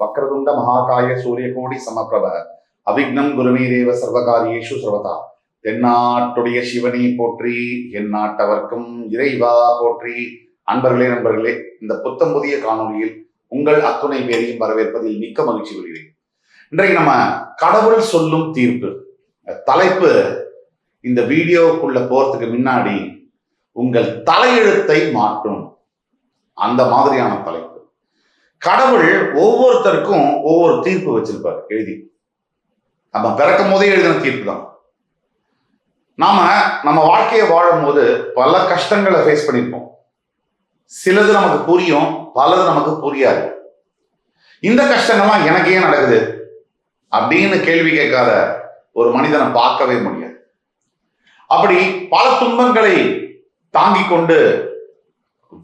வக்ரதுண்ட மகாகாய சூரியகோடி சமப்பிரப அவிக்னம் குருமே தேவ சர்வகாரியேஷு சர்வதா. தென்னாட்டுடைய சிவனை போற்றி, என் நாட்டவர்க்கும் இறைவா போற்றி. நண்பர்களே, இந்த புத்தம் புதிய காணொலியில் உங்கள் அத்துணை பேரையும் வரவேற்பதில் மிக்க மகிழ்ச்சி கொள்கிறேன். இன்றைக்கு நம்ம கடவுள் சொல்லும் தீர்ப்பு தலைப்பு. இந்த வீடியோக்குள்ள போறதுக்கு முன்னாடி உங்கள் தலையெழுத்தை மாற்றும் அந்த மாதிரியான தலைப்பு. கடவுள் ஒவ்வொருத்தருக்கும் ஒவ்வொரு தீர்ப்பு வச்சிருப்பார் எழுதி. நம்ம பிறக்கும் போதே எழுதின தீர்ப்பு தான். நம்ம வாழ்க்கையை வாழும் போது பல கஷ்டங்களை ஃபேஸ் பண்ணியிருப்போம். சிலது நமக்கு புரியும், பலது நமக்கு புரியாது. இந்த கஷ்டங்கள்லாம் எனக்கு ஏன் நடக்குது அப்படின்னு கேள்வி கேட்காத ஒரு மனிதனை பார்க்கவே முடியாது. அப்படி பல துன்பங்களை தாங்கிக் கொண்டு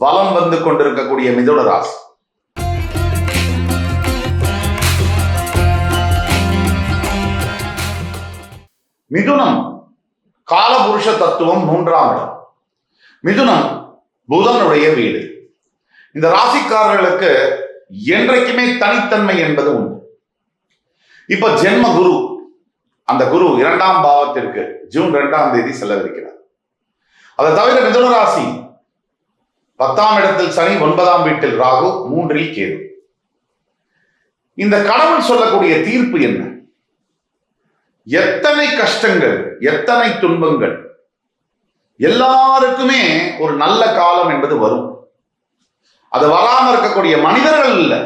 வலம் வந்து கொண்டிருக்கக்கூடிய மிதுன ராசி. மிதுனம் காலபுருஷ தத்துவம் 3ஆம் இடம். மிதுனம் புதனுடைய வீடு. இந்த ராசிக்காரர்களுக்கு என்றைக்குமே தனித்தன்மை என்பது உண்டு. இப்ப ஜென்ம குரு, அந்த குரு 2ஆம் பாவத்திற்கு ஜூன் 2ஆம் தேதி செல்லவிருக்கிறார். அதை தவிர மிதுன ராசி 10ஆம் இடத்தில் சனி, 9ஆம் வீட்டில் ராகு, 3இல் கேது. இந்த கடவுள் சொல்லக்கூடிய தீர்ப்பு என்ன? எத்தனை கஷ்டங்கள், எத்தனை துன்பங்கள், எல்லாருக்குமே ஒரு நல்ல காலம் என்பது வரும். அது வராம இருக்கக்கூடிய மனிதர்கள் இல்லை.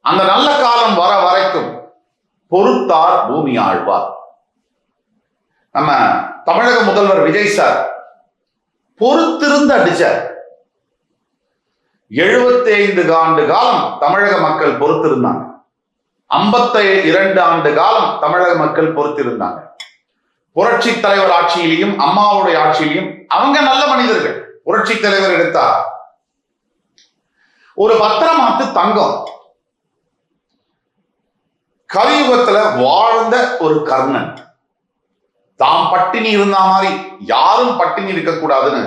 அந்த நல்ல காலம் வர வரைக்கும் பொறுத்தார் பூமி ஆழ்வார். நம்ம தமிழக முதல்வர் விஜய் சார் பொறுத்திருந்து அடிச்சார். 75 ஆண்டு காலம் தமிழக மக்கள் பொறுத்திருந்தாங்க. 52 ஆண்டு காலம் தமிழக மக்கள் பொறுத்திருந்தாங்க. புரட்சி தலைவர் ஆட்சியிலையும் அம்மாவுடைய ஆட்சியிலையும் அவங்க நல்ல மனிதர்கள். புரட்சி தலைவர் எடுத்தா ஒரு பத்திரமாத்து தங்கம், கலியுகத்துல வாழ்ந்த ஒரு கர்ணன், தாம் பட்டினி இருந்த மாதிரி யாரும் பட்டினி இருக்கக்கூடாதுன்னு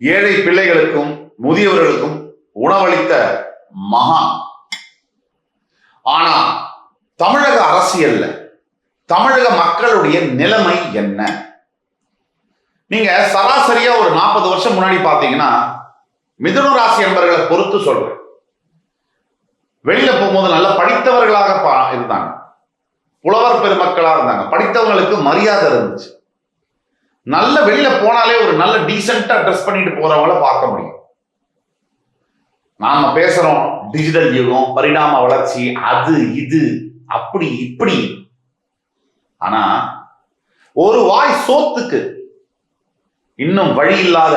ஏழை பிள்ளைகளுக்கும் முதியவர்களுக்கும் உணவளித்த மகான். ஆனா தமிழக அரசியல்ல தமிழக மக்களுடைய நிலைமை என்ன? நீங்க சராசரியா ஒரு 40 வருஷம் முன்னாடி பாத்தீங்கன்னா மிதுன ராசி என்பவர்களை பொறுத்து சொல்றேன். வெளியில போகும்போது நல்ல படித்தவர்களாக இருந்தாங்க, புலவர் பெருமக்களா இருந்தாங்க, படித்தவங்களுக்கு மரியாதை இருந்துச்சு. நல்ல வெளியில போனாலே ஒரு நல்ல டீசென்டா ட்ரெஸ் பண்ணிட்டு போறவங்கள பார்க்க முடியும். நாம பேசுறோம் டிஜிட்டல் யுகம், பரிணாம வளர்ச்சி, அது இது அப்படி இப்படி. ஆனா ஒரு வாய் சோத்துக்கு இன்னும் வழி இல்லாத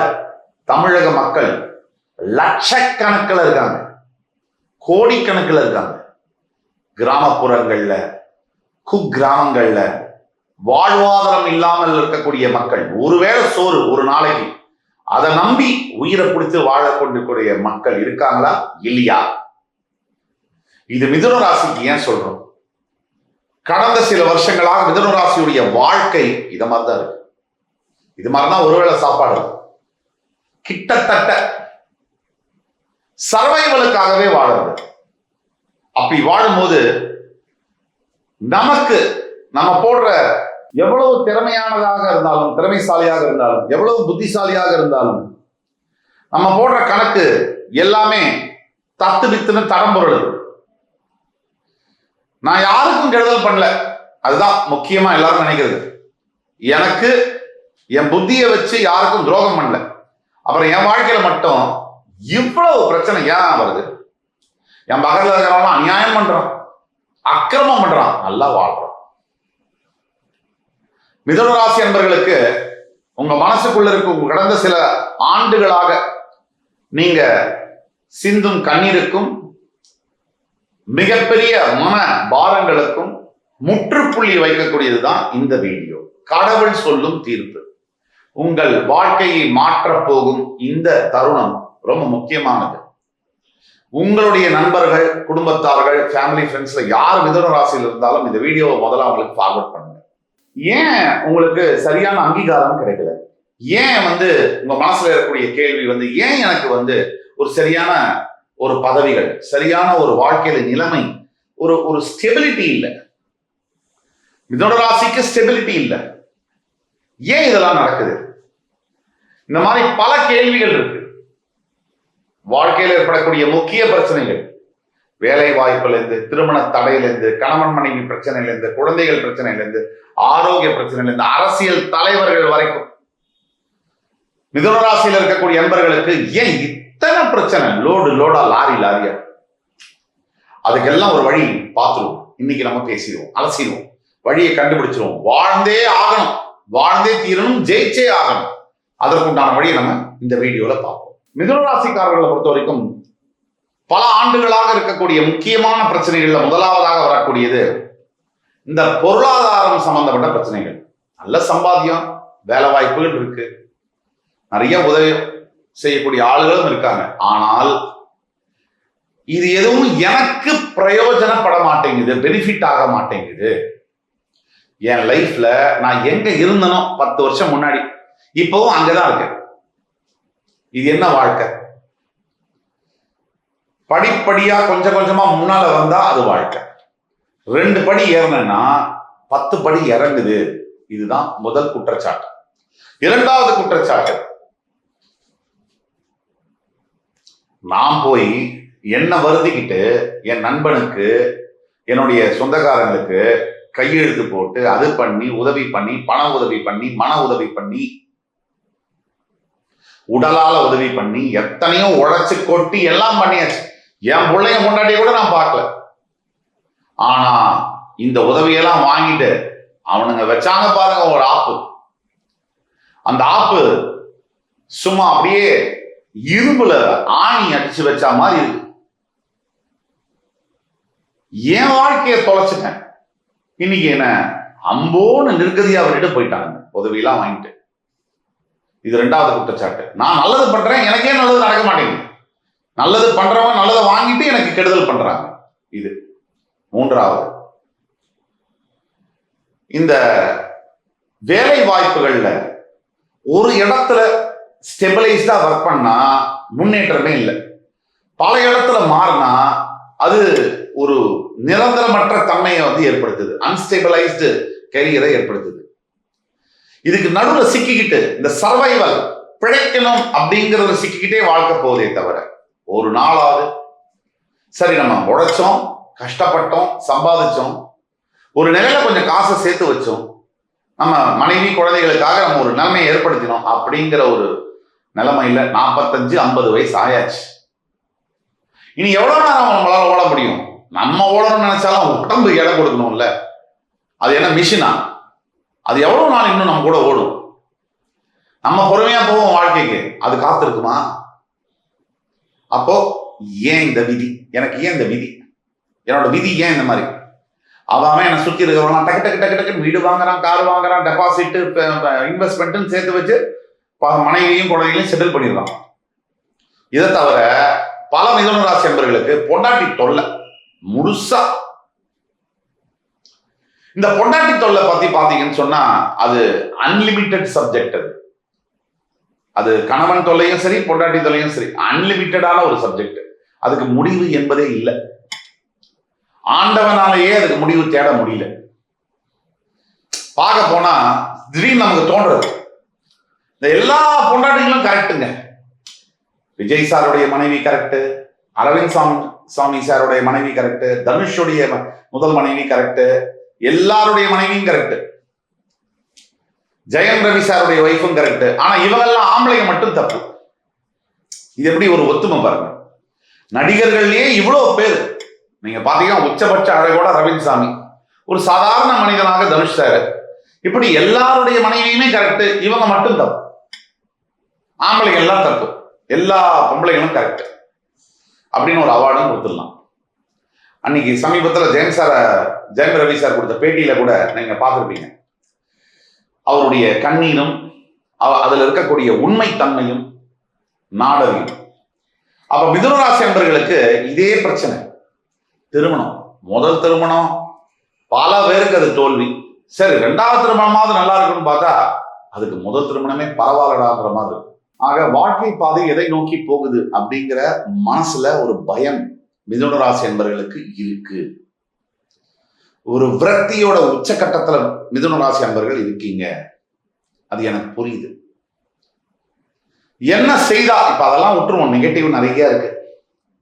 தமிழக மக்கள் லட்சக்கணக்கில் இருக்காங்க, கோடிக்கணக்கில் இருக்காங்க. கிராமப்புறங்கள்ல, குக்கிராமங்கள்ல வாழ்வாதாரம் இல்லாமல் இருக்கக்கூடிய மக்கள், ஒருவேளை சோறு ஒரு நாளைக்கு அதை நம்பி உயிரை பிடித்து வாழ கொண்டிருக்கூடிய மக்கள் இருக்காங்களா இல்லையா? இது மிதுன ராசிக்கு ஏன் சொல்றோம்? கடந்த சில வருஷங்களாக மிதுன ராசியுடைய வாழ்க்கை இத மாதிரிதான் இருக்கு. இது மாதிரிதான் ஒருவேளை சாப்பாடு, கிட்டத்தட்ட சர்வைவலுக்காகவே வாழுறது. அப்படி வாழும்போது நமக்கு நம்ம போடுற எவ்வளவு திறமையானதாக இருந்தாலும், திறமைசாலியாக இருந்தாலும், எவ்வளவு புத்திசாலியாக இருந்தாலும், நம்ம போடுற கணக்கு எல்லாமே தத்து வித்துன்னு தடம்பொருள். நான் யாருக்கும் கெடுதல் பண்ணல, அதுதான் முக்கியமா எல்லாரும் நினைக்கிறது. எனக்கு என் புத்தியை வச்சு யாருக்கும் துரோகம் பண்ணல. அப்புறம் என் வாழ்க்கையில மட்டும் இவ்வளவு பிரச்சனை ஏன் வருது? என் பக்கத்துல இருக்கிறவங்க அநியாயம் பண்றான், அக்கிரமம் பண்றான், நல்லா வாழ்றான். மிதுன ராசி என்பவர்களுக்கு உங்க மனசுக்குள்ள இருக்கும் கடந்த சில ஆண்டுகளாக நீங்க சிந்தும் கண்ணீருக்கும் மிகப்பெரிய மன பாரங்களுக்கும் முற்றுப்புள்ளி வைக்கக்கூடியதுதான் இந்த வீடியோ. கடவுள் சொல்லும் தீர்ப்பு. உங்கள் வாழ்க்கையை மாற்றப் போகும் இந்த தருணம் ரொம்ப முக்கியமானது. உங்களுடைய நண்பர்கள், குடும்பத்தார்கள், ஃபேமிலி, ஃப்ரெண்ட்ஸ்ல யார் மிதுன ராசியில் இருந்தாலும் இந்த வீடியோவை முதல்ல அவங்களுக்கு ஃபார்வர்ட் பண்ணுங்க. ஏன் உங்களுக்கு சரியான அங்கீகாரம் கிடைக்கல? ஏன் உங்க மனசுல இருக்கக்கூடிய கேள்வி ஏன் எனக்கு ஒரு சரியான ஒரு பதவிகள், சரியான ஒரு வாழ்க்கையில நிலைமை, ஒரு ஒரு ஸ்டெபிலிட்டி இல்லை. மிதுன ராசிக்கு ஸ்டெபிலிட்டி இல்லை. ஏன் இதெல்லாம் நடக்குது? இந்த மாதிரி பல கேள்விகள் இருக்கு. வாழ்க்கையில் ஏற்படக்கூடிய முக்கிய பிரச்சனைகள், வேலை வாய்ப்பிலிருந்து, திருமண தடையிலிருந்து, கணவன் மனைவி பிரச்சனையிலிருந்து, குழந்தைகள் பிரச்சனையிலிருந்து, ஆரோக்கிய பிரச்சனையிலிருந்து, அரசியல் தலைவர்கள் வரைக்கும் மிதுன ராசியில் இருக்கக்கூடிய நண்பர்களுக்கு ஏன் இத்தனை பிரச்சனை? லோடா லாரியா? அதுக்கெல்லாம் ஒரு வழி பார்த்துருவோம். இன்னைக்கு நம்ம பேசிடுவோம், அலசிடுவோம், வழியை கண்டுபிடிச்சிருவோம். வாழ்ந்தே ஆகணும், வாழ்ந்தே தீரணும், ஜெயிச்சே ஆகணும். அதற்குண்டான வழியை நம்ம இந்த வீடியோல பார்ப்போம். மிதுன ராசிக்காரர்களை பொறுத்த வரைக்கும் பல ஆண்டுகளாக இருக்கக்கூடிய முக்கியமான பிரச்சனைகள்ல முதலாவதாக வரக்கூடியது இந்த பொருளாதாரம் சம்பந்தப்பட்ட பிரச்சனைகள். நல்ல சம்பாத்தியம், வேலை வாய்ப்புகள் இருக்கு, நிறைய உதவி செய்யக்கூடிய ஆளுகளும் இருக்காங்க. ஆனால் இது எதுவும் எனக்கு பிரயோஜனப்பட மாட்டேங்குது, பெனிஃபிட் ஆக மாட்டேங்குது. என் லைஃப்ல நான் எங்க இருந்தனோ 10 வருஷம் முன்னாடி, இப்பவும் அங்கதான் இருக்கேன். இது என்ன வாழ்க்கை? படிப்படியா கொஞ்சம் கொஞ்சமா முன்னால வந்தா அது வாழ்க்கை. 2 படி ஏறினா 10 படி இறங்குது. இதுதான் முதல் குற்றச்சாட்டு. இரண்டாவது குற்றச்சாட்டு, நான் போய் என்ன வருதிக்கிட்டு என் நண்பனுக்கு, என்னுடைய சொந்தக்காரங்களுக்கு கையெழுத்து போட்டு அது பண்ணி உதவி பண்ணி, பண உதவி பண்ணி, மன உதவி பண்ணி, உடலால உதவி பண்ணி, எத்தனையோ உழைச்சு கொட்டி எல்லாம் பண்ணியாச்சு. என் பிள்ளைங்க முன்னாடி கூட நான் பார்க்கல. ஆனா இந்த உதவியெல்லாம் வாங்கிட்டு அவனுங்க வச்சாங்க பாருங்க ஒரு ஆப்பு. அந்த ஆப்பு சும்மா அப்படியே இரும்புல ஆணி அடிச்சு வச்ச மாதிரி இருக்கு. என் வாழ்க்கையை தொலைச்சிட்டேன். இன்னைக்கு என்ன அம்போன்னு நிர்கதியா விட்டுட்டு போயிட்டாங்க உதவியெல்லாம் வாங்கிட்டு. இது 2வது குற்றச்சாட்டு. நான் நல்லது பண்றேன், எனக்கே நல்லது நடக்க மாட்டேங்குது. நல்லது பண்றவன் நல்லதை வாங்கிட்டு எனக்கு கெடுதல் பண்றாங்க. இது 3வது. இந்த வேலை வாய்ப்புகள்ல ஒரு இடத்துல ஸ்டெபிளைஸ்டா ஒர்க் பண்ணா முன்னேற்றமே இல்லை. பல இடத்துல மாறினா அது ஒரு நிரந்தரமற்ற தன்மையை ஏற்படுத்துது. அன்ஸ்டெபிளைஸ்டு கெரியரை ஏற்படுத்துது. இதுக்கு நடுவில் சிக்கிக்கிட்டு இந்த சர்வைவல், பிழைக்கணும் அப்படிங்கிறத சிக்கிக்கிட்டே வாழ்க்கை போதே தவிர, ஒரு நாளாவது சரி நம்ம உழைச்சோம், கஷ்டப்பட்டோம், சம்பாதிச்சோம், ஒரு நிலையில கொஞ்சம் காசை சேர்த்து வச்சோம், நம்ம மனைவி குழந்தைகளுக்காக நம்ம ஒரு நிலைமையை ஏற்படுத்தினோம் அப்படிங்கிற ஒரு நிலைமையில 45-50 வயசு ஆயாச்சு. இனி எவ்வளவு நேரம் நம்மளால ஓட முடியும்? நம்ம ஓடணும்னு நினைச்சாலும் உடம்பு இடம் கொடுக்கணும்ல. அது என்ன மிஷினா? அது எவ்வளவு நாள் இன்னும் நம்ம கூட ஓடும்? நம்ம பொறுமையா போவோம் வாழ்க்கைக்கு, அது காத்திருக்குமா? அப்போ ஏன் இந்த விதி? எனக்கு ஏன் இந்த விதி? என்னோட விதி ஏன் இந்த மாதிரி? அவன் என்னை சுத்தி இருக்கிறவங்க டக்கு டக்கு டக்கு டக்குன்னு வீடு வாங்குறான், கார் வாங்குறான், டெபாசிட், இன்வெஸ்ட்மெண்ட் சேர்த்து வச்சு மனைவியையும் குழந்தைகளையும் செட்டில் பண்ணிடுறான். இதை தவிர பல மிதுன ராசி நண்பர்களுக்கு பொண்டாட்டி தொல்லை முழுசா. இந்த பொண்டாட்டி தொல்லை பத்தி பாத்தீங்கன்னு சொன்னா அது அன்லிமிட்டெட் சப்ஜெக்ட். அது கணவன் தொல்லையும் சரி, பொண்டாட்டி தொல்லையும் சரி, அன்லிமிட்டடான ஒரு சப்ஜெக்ட். அதுக்கு முடிவு என்பதே இல்லை. ஆண்டவனாலேயே அதுக்கு முடிவு தேட முடியல. பார்க்க போனா திடீர்னு நமக்கு தோன்றது, இந்த எல்லா பொண்டாட்டிகளும் கரெக்டுங்க. விஜய் சாருடைய மனைவி கரெக்டு, அரவிந்த் சாமி சாருடைய மனைவி கரெக்டு, தனுஷுடைய முதல் மனைவி கரெக்டு, எல்லாருடைய மனைவியும் கரெக்ட், ஜெயம் ரவி சாருடைய ஒய்ஃபும் கரெக்ட். ஆனா இவங்கெல்லாம் ஆம்பளைங்க மட்டும் தப்பு. இது எப்படி ஒரு ஒத்துமை பாருங்க. நடிகர்கள்லயே இவ்வளவு பேர் நீங்க பாத்தீங்கன்னா உச்சபட்ச அழகோட ரவீந்திர சாமி, ஒரு சாதாரண மனிதனாக தனுஷ் சார், இப்படி எல்லாருடைய மனைவியுமே கரெக்ட், இவங்க மட்டும் தப்பு. ஆம்பளைங்க எல்லாம் தப்பு, எல்லா பொம்பளைகளும் கரெக்ட் அப்படின்னு ஒரு அவார்டும் கொடுத்துடலாம். அன்னைக்கு சமீபத்தில் ஜெயம் ரவி சார் கொடுத்த பேட்டியில கூட நீங்க பார்த்துருப்பீங்க. அவருடைய கண்ணீரும் அதுல இருக்கக்கூடிய உண்மைத்தன்மையும் நாடகம். அப்ப மிதுன ராசி நண்பர்களுக்கு இதே பிரச்சனை. திருமணம், முதல் திருமணம் பல பேருக்கு அது தோல்வி. சரி 2வது திருமணமாவது நல்லா இருக்குன்னு பார்த்தா அதுக்கு முதல் திருமணமே பரவாயில்லடாங்கிற மாதிரி இருக்கு. ஆக வாழ்க்கை பாதை எதை நோக்கி போகுது அப்படிங்கிற மனசுல ஒரு பயம் மிதுன ராசி அன்பர்களுக்கு இருக்கு. ஒரு விரக்தியோட உச்சகட்டத்துல மிதுன ராசி அன்பர்கள் இருக்கீங்க. அது எனக்கு புரியுது. என்ன செய்தா, இப்ப அதெல்லாம் விட்டுருவோம், நெகட்டிவ் நிறைய இருக்கு,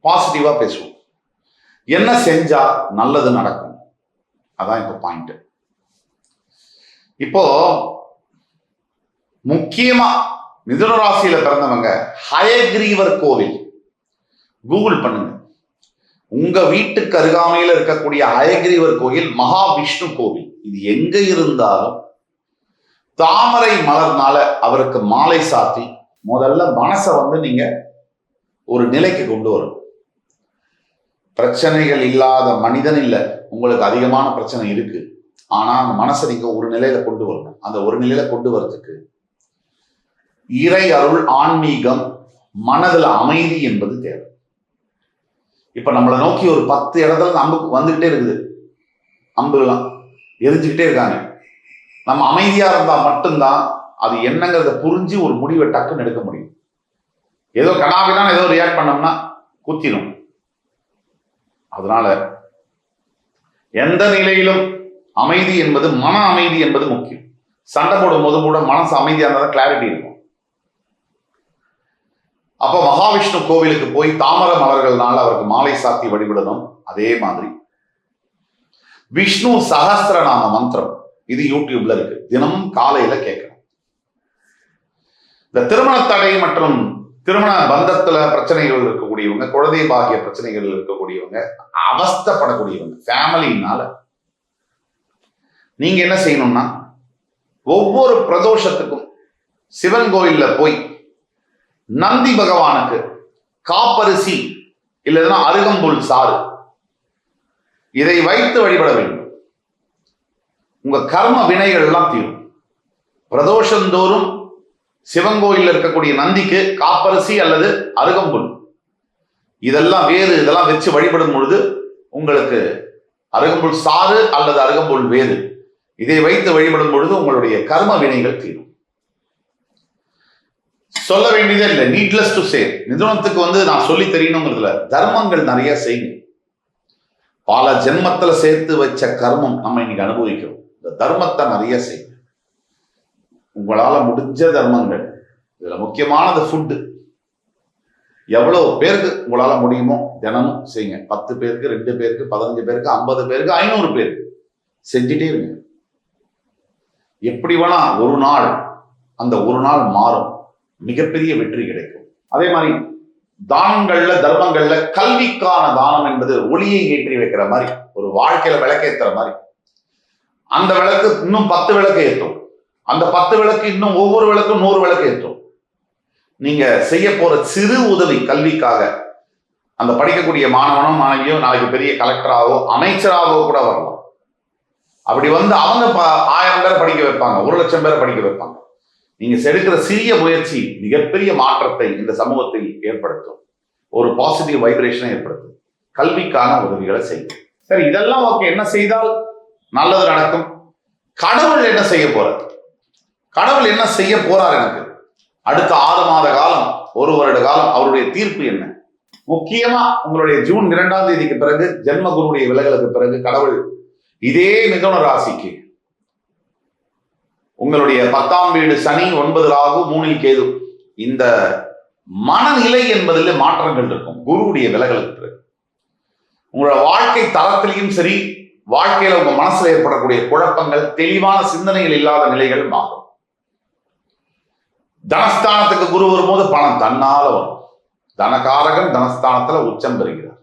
பாசிட்டிவா பேசுவோம். என்ன செஞ்சா நல்லது நடக்கும், அதான் இப்ப பாயிண்ட். இப்போ முக்கியமா மிதுன ராசியில பிறந்தவங்க ஹயக்ரீவர் கோவில் கூகுள் பண்ணுங்க. உங்க வீட்டுக்கு அருகாமையில் இருக்கக்கூடிய ஹயக்ரீவர் கோயில் மகாவிஷ்ணு கோவில். இது எங்க இருந்தாலும் தாமரை மலர்னால அவருக்கு மாலை சாத்தி முதல்ல மனசை நீங்க ஒரு நிலைக்கு கொண்டு வரும். பிரச்சனைகள் இல்லாத மனிதன் இல்லை. உங்களுக்கு அதிகமான பிரச்சனை இருக்கு, ஆனா அந்த மனசை நீங்க ஒரு நிலையில கொண்டு வரணும். அந்த ஒரு நிலையில கொண்டு வரதுக்கு இறை அருள், ஆன்மீகம், மனதில் அமைதி என்பது தேவை. இப்ப நம்மளை நோக்கி ஒரு 10 இடத்துல அம்பு வந்துகிட்டே இருக்குது, அம்புலாம் எரிஞ்சுக்கிட்டே இருக்காங்க. நம்ம அமைதியா இருந்தா மட்டும்தான் அது என்னங்கிறத புரிஞ்சு ஒரு முடிவை டக்குன்னு எடுக்க முடியும். ஏதோ கனாவிதான் ஏதோ ரியாக்ட் பண்ணோம்னா குத்திடும். அதனால எந்த நிலையிலும் அமைதி என்பது, மன அமைதி என்பது முக்கியம். சண்டை போடும் போது கூட மனசு அமைதியா இருந்தால் கிளாரிட்டி இருக்கும். அப்ப மகாவிஷ்ணு கோவிலுக்கு போய் தாமரை மலர்கள்னால அவருக்கு மாலை சாத்தி வழிபடணும். அதே மாதிரி விஷ்ணு சகஸ்ரநாம மந்திரம், இது யூடியூப்ல இருக்கு, தினமும் காலையில கேட்கணும். இந்த திருமண தடை மற்றும் திருமண பந்தத்துல பிரச்சனைகள் இருக்கக்கூடியவங்க, குழந்தை பாகிய பிரச்சனைகள் இருக்கக்கூடியவங்க, அவஸ்தப்படக்கூடியவங்க, ஃபேமிலினால நீங்க என்ன செய்யணும்னா, ஒவ்வொரு பிரதோஷத்துக்கும் சிவன் கோயில்ல போய் நந்தி பகவானுக்கு காப்பரிசி இல்லைன்னா அருகம்புல் சாறு இதை வைத்து வழிபட வேண்டும். உங்க கர்ம வினைகள் எல்லாம் தீரும். பிரதோஷந்தோறும் சிவன் கோயில்ல இருக்கக்கூடிய நந்திக்கு காப்பரிசி அல்லது அருகம்புல் இதெல்லாம் வேறு, இதெல்லாம் வச்சு வழிபடும் பொழுது உங்களுக்கு அருகம்புல் சாறு அல்லது அருகம்புல் வேறு இதை வைத்து வழிபடும் பொழுது உங்களுடைய கர்ம வினைகள் தீரும். சொல்ல வேண்டியதே இல்லை, நீட்லெஸ் டு சே. மிதுனத்துக்கு நான் சொல்லி தெரியணுங்கிறதுல தர்மங்கள் நிறைய செய்யுங்க. பல ஜென்மத்துல சேர்த்து வச்ச கர்மம் நம்ம இன்னைக்கு அனுபவிக்கிறோம். இந்த தர்மத்தை நிறைய செய்யுங்க. உங்களால முடிஞ்ச தர்மங்கள், இதுல முக்கியமானது ஃபுட்டு. எவ்வளவு பேருக்கு உங்களால முடியுமோ தினமும் செய்யுங்க. 10 பேருக்கு, 2 பேருக்கு, 15 பேருக்கு, 50 பேருக்கு, 500 பேருக்கு செஞ்சுட்டே இருங்க. எப்படி வேணா ஒரு நாள், அந்த ஒரு நாள் மாறும், மிகப்பெரிய வெற்றி கிடைக்கும். அதே மாதிரி தானங்கள்ல, தர்மங்கள்ல கல்விக்கான தானம் என்பது ஒளியை ஏற்றி வைக்கிற மாதிரி, ஒரு வாழ்க்கையில விளக்கேற்றுற மாதிரி. அந்த விளக்கு இன்னும் 10 விளக்கு ஏற்றும், அந்த 10 விளக்கு இன்னும் ஒவ்வொரு விளக்கும் 100 விளக்கு ஏற்றும். நீங்க செய்ய போற சிறு உதவி கல்விக்காக, அந்த படிக்கக்கூடிய மாணவனோ மாணவியோ நாளைக்கு பெரிய கலெக்டராகவோ அமைச்சராகவோ கூட வரலாம். அப்படி அவங்க 1000 பேரை படிக்க வைப்பாங்க, 1,00,000 பேரை படிக்க வைப்பாங்க. நீங்க செடுக்கிற சிறிய முயற்சி மிகப்பெரிய மாற்றத்தை இந்த சமூகத்தில் ஏற்படுத்தும், ஒரு பாசிட்டிவ் வைப்ரேஷனை ஏற்படுத்தும். கல்விக்கான உதவிகளை செய்யும். சரி, இதெல்லாம் ஓகே. என்ன செய்தால் நல்லது நடக்கும்? கடவுள் என்ன செய்ய போறார்? கடவுள் என்ன செய்ய போறார்? எனக்கு அடுத்த 6 மாத காலம், 1 வருட காலம் அவருடைய தீர்ப்பு என்ன? முக்கியமா உங்களுடைய ஜூன் 2ஆம் தேதிக்கு பிறகு, ஜென்ம குருடைய விலகலுக்கு பிறகு கடவுள் இதே மிதுன ராசிக்கு உங்களுடைய 10ஆம் வீடு சனி, 9 ராகு, 3 கேது, இந்த மனநிலை என்பதில் மாற்றங்கள் இருக்கும். குருவுடைய விலகலுக்கு பிறகு உங்களோட வாழ்க்கை தரத்திலையும் சரி, வாழ்க்கையில உங்க மனசுல ஏற்படக்கூடிய குழப்பங்கள், தெளிவான சிந்தனைகள் இல்லாத நிலைகள் மாறும். தனஸ்தானத்துக்கு குரு வரும்போது பணம் தன்னால வரும். தனகாரகன் தனஸ்தானத்துல உச்சம் பெறுகிறார்.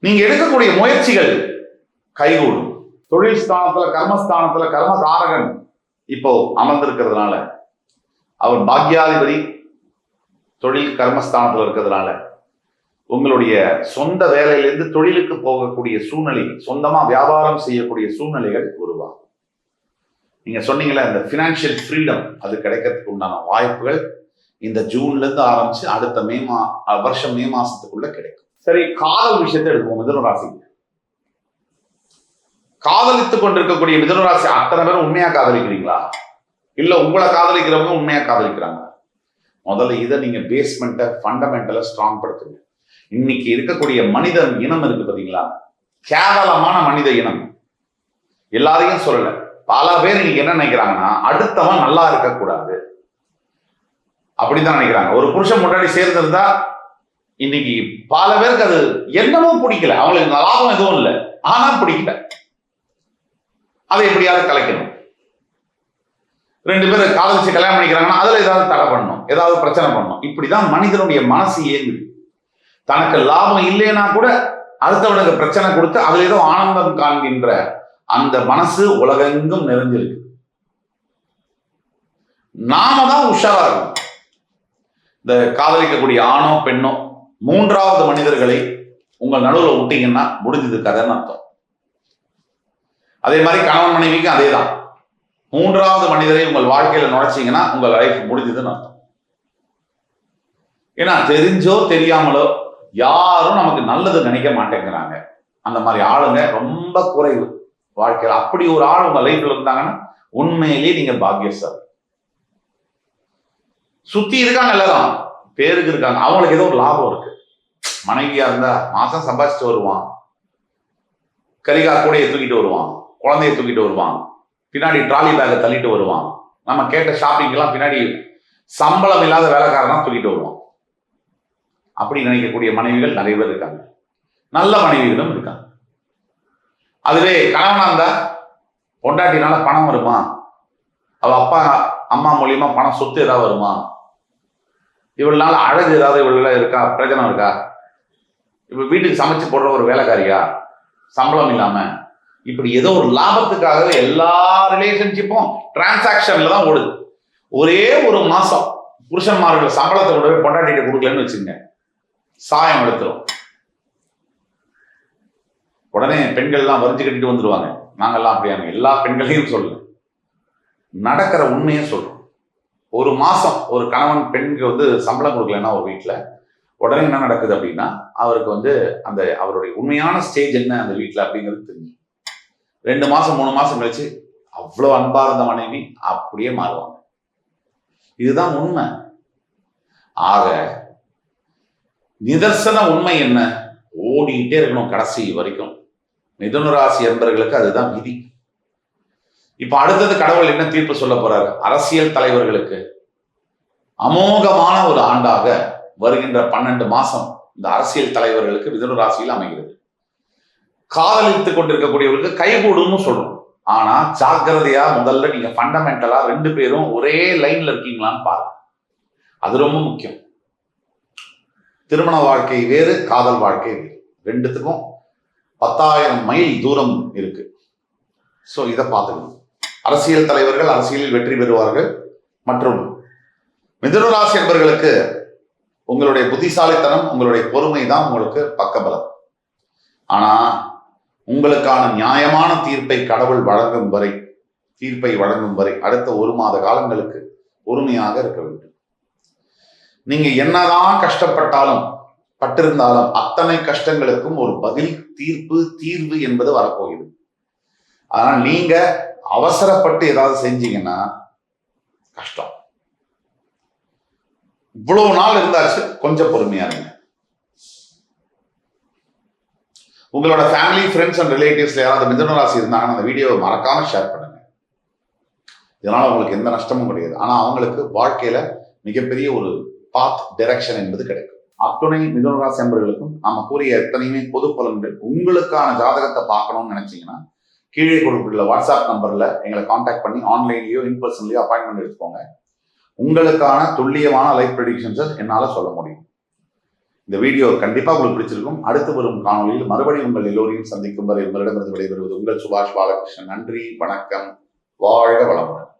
நீங்க எடுக்கக்கூடிய முயற்சிகள் கைகூடும். தொழில் ஸ்தானத்துல, கர்மஸ்தானத்துல கர்மகாரகன் இப்போ அமர்ந்திருக்கிறதுனால, அவர் பாக்யாதிபதி தொழில் கர்மஸ்தானத்துல இருக்கிறதுனால உங்களுடைய சொந்த வேலையிலிருந்து தொழிலுக்கு போகக்கூடிய சூழ்நிலை, சொந்தமா வியாபாரம் செய்யக்கூடிய சூழ்நிலைகள் உருவாகும். நீங்க சொன்னீங்களே இந்த பினான்சியல் ஃப்ரீடம், அது கிடைக்கிறதுக்கு உண்டான வாய்ப்புகள் இந்த ஜூன்ல இருந்து ஆரம்பிச்சு அடுத்த வருஷம் மே மாசத்துக்குள்ள கிடைக்கும். சரி, காதல் விஷயத்தை எடுப்போம். மிதுன ராசிக்கு காதலித்துக் கொண்டிருக்கக்கூடிய மிதுன ராசி அத்தனை பேரும் உண்மையா காதலிக்கிறீங்களா? இல்ல உங்களை காதலிக்கிறவங்க உண்மையா காதலிக்கிறாங்க. முதல்ல இதை நீங்க பேஸ்மெண்ட்டை ஃபண்டமெண்டலை ஸ்ட்ராங் படுத்துங்க. இன்னைக்கு இருக்கக்கூடிய மனித இனம் இருக்கு பாத்தீங்களா, கேவலமான மனித இனம். எல்லாரையும் சொல்லல, பல பேர் இன்னைக்கு என்ன நினைக்கிறாங்கன்னா அடுத்தவன் நல்லா இருக்கக்கூடாது அப்படிதான் நினைக்கிறாங்க. ஒரு புருஷன் முன்னாடி சேர்ந்திருந்தா இன்னைக்கு பல பேருக்கு அது என்னமோ பிடிக்கல, அவங்களுக்கு லாபம் எதுவும் இல்லை, ஆனா பிடிக்கல. அதை எப்படியாவது கலைக்கணும். 2 பேர் காதலிச்சு கல்யாணம் பண்ணிக்கிறாங்கன்னா அதுல ஏதாவது தடை பண்ணணும், ஏதாவது பிரச்சனை பண்ணணும். இப்படிதான் மனிதனுடைய மனசு இயங்குது. தனக்கு லாபம் இல்லைன்னா கூட அடுத்தவனுக்கு பிரச்சனை கொடுத்து அதுல ஏதோ ஆனந்தம் காண்கின்ற அந்த மனசு உலகெங்கும் நிறைஞ்சிருக்கு. நாம தான் உஷாரா இருக்கும். இந்த காதலிக்கக்கூடிய ஆணோ பெண்ணோ 3வது மனிதர்களை உங்கள் நடுவில் விட்டீங்கன்னா முடிஞ்சது கதைன்னு அர்த்தம். அதே மாதிரி கணவன் மனைவிக்கும் அதே தான். 3வது மனிதரை உங்கள் வாழ்க்கையில நுழைச்சிங்கன்னா உங்கள் லைஃப் முடிஞ்சதுன்னு அர்த்தம். ஏன்னா தெரிஞ்சோ தெரியாமலோ யாரும் நமக்கு நல்லது நினைக்க மாட்டேங்கிறாங்க. அந்த மாதிரி ஆளுங்க ரொம்ப குறைவு வாழ்க்கையில். அப்படி ஒரு ஆள் உங்க லைஃப்ல இருந்தாங்கன்னா உண்மையிலேயே நீங்க பாக்கியசாலி. சுத்தி இருக்காங்க எல்லாரும், பேருக்கு இருக்காங்க, அவங்களுக்கு ஏதோ ஒரு லாபம் இருக்கு. மனைவியா இருந்தா மாசம் சம்பாதிச்சுட்டு வருவான், கரிகா கூடையை தூக்கிட்டு வருவான், குழந்தைய தூக்கிட்டு வருவான், பின்னாடி ட்ராலி பேக்கை தள்ளிட்டு வருவான், நம்ம கேட்ட ஷாப்பிங் எல்லாம் பின்னாடி சம்பளம் இல்லாத வேலைக்காரனா தூக்கிட்டு வருவான். அப்படி நினைக்கக்கூடிய மனைவிகள் நிறைய பேர் இருக்காங்க, நல்ல மனைவிகளும் இருக்காங்க. அதுவே கணவனா இருந்தா பொண்டாட்டினால பணம் வருமா, அவ அப்பா அம்மா மூலியமா பணம் சொத்து ஏதாவது வருமா, இவ்வளவு நாள் அழகு ஏதாவது இவ்வளவு இருக்கா, பிரச்சனை இருக்கா, இப்ப வீட்டுக்கு சமைச்சு போடுற ஒரு வேலைக்காரியா சம்பளம் இல்லாம, இப்படி ஏதோ ஒரு லாபத்துக்காகவே எல்லா ரிலேஷன்ஷிப்பும் டிரான்சாக்ஷன்ல தான் ஓடுது. ஒரே ஒரு மாசம் புருஷன்மார்கள் சம்பளத்தை கொண்டு போய் பொண்டாட்டிட்டு கொடுக்கலன்னு வச்சுங்க, சாயம் எடுத்துரும். உடனே பெண்கள் எல்லாம் வரிஞ்சு கட்டிட்டு வந்துருவாங்க. நாங்கெல்லாம் அப்படியான எல்லா பெண்களையும் சொல்லல, நடக்கிற உண்மையை சொல்றோம். ஒரு மாசம் ஒரு கணவன் பெண்ணுக்கு சம்பளம் கொடுக்கலன்னா ஒரு வீட்டுல உடனே என்ன நடக்குது அப்படின்னா அவருக்கு அந்த அவருடைய உண்மையான ஸ்டேஜ் என்ன அந்த வீட்டுல அப்படிங்கிறது தெரிஞ்சு 2 மாசம் 3 மாசம் கழிச்சு அவ்வளவு அன்பா இருந்த மனைவி அப்படியே மாறுவாங்க. இதுதான் உண்மை. ஆக நிதர்சன உண்மை என்ன, ஓடிக்கிட்டே இருக்கணும் கடைசி வரைக்கும். மிதுன ராசி என்பவர்களுக்கு அதுதான் விதி. இப்ப அடுத்தது கடவுள் என்ன தீர்ப்பு சொல்ல போறாரு, அரசியல் தலைவர்களுக்கு அமோகமான ஒரு ஆண்டாக வருகின்ற 12 மாசம் இந்த அரசியல் தலைவர்களுக்கு மிதுன ராசியில் அமைகிறது. காதலித்துக் கொண்டிருக்கக்கூடியவர்களுக்கு கைகூடுன்னு சொல்றோம். ஆனா ஜாக்கிரதையா முதல்ல நீங்க ஃபண்டமெண்டலா 2 பேரும் ஒரே லைன்ல இருக்கீங்களான்னு பாருங்க. அது ரொம்ப முக்கியம். திருமண வாழ்க்கை வேறு, காதல் வாழ்க்கை வேறு. 2த்துக்கும் 10,000 மைல் தூரம் இருக்கு. ஸோ இதை பார்த்துக்கணும். அரசியல் தலைவர்கள் அரசியலில் வெற்றி பெறுவார்கள். மற்றும் மிதுன ராசி என்பவர்களுக்கு உங்களுடைய புத்திசாலித்தனம், உங்களுடைய பொறுமை தான் உங்களுக்கு பக்கபலம். ஆனா உங்களுக்கான நியாயமான தீர்ப்பை கடவுள் வழங்கும் வரை, அடுத்த 1 மாத காலங்களுக்கு பொறுமையாக இருக்க வேண்டும். நீங்க என்னதான் கஷ்டப்பட்டாலும் பட்டிருந்தாலும் அத்தனை கஷ்டங்களுக்கும் ஒரு பதில், தீர்வு என்பது வரப்போகிறது. அதனால நீங்க அவசரப்பட்டு ஏதாவது செஞ்சீங்கன்னா கஷ்டம். இவ்வளவு நாள் இருந்தாச்சு, கொஞ்சம் பொறுமையா இருங்க. உங்களோட ஃபேமிலி, ஃப்ரெண்ட்ஸ் அண்ட் ரிலேட்டிவ்ஸ்ல யாராவது மிதுன ராசி இருந்தாங்கன்னா அந்த வீடியோவை மறக்காம ஷேர் பண்ணுங்க. இதனால உங்களுக்கு எந்த நஷ்டமும் கிடையாது. ஆனா அவங்களுக்கு வாழ்க்கையில மிகப்பெரிய ஒரு பாத் டைரக்ஷன் என்பது கிடைக்கும். அத்துணை மிதுன ராசி என்பவர்களுக்கும் நாம கூறிய எத்தனையுமே பொது பலன்கள். உங்களுக்கான ஜாதகத்தை பார்க்கணும்னு நினைச்சீங்கன்னா கீழே கொடுத்துள்ள வாட்ஸ்அப் நம்பர்ல எங்களை கான்டாக்ட் பண்ணி ஆன்லைன்லயோ இன்பர்சன்லயோ அப்பாயின்மெண்ட் எடுத்துக்கோங்க. உங்களுக்கான துல்லியமான லைஃப் ப்ரெடிக்ஷன்ஸை என்னால சொல்ல முடியும். இந்த வீடியோ கண்டிப்பா உங்களுக்கு பிடிச்சிருக்கும். அடுத்து வரும் காணொலியில் மறுபடியும் உங்கள் எல்லோரையும் சந்திக்கும் வரை உங்களிடமிருந்து விடைபெறுவது உங்கள் சுபாஷ் பாலகிருஷ்ணன். நன்றி, வணக்கம், வாழ்க வளமுடன்.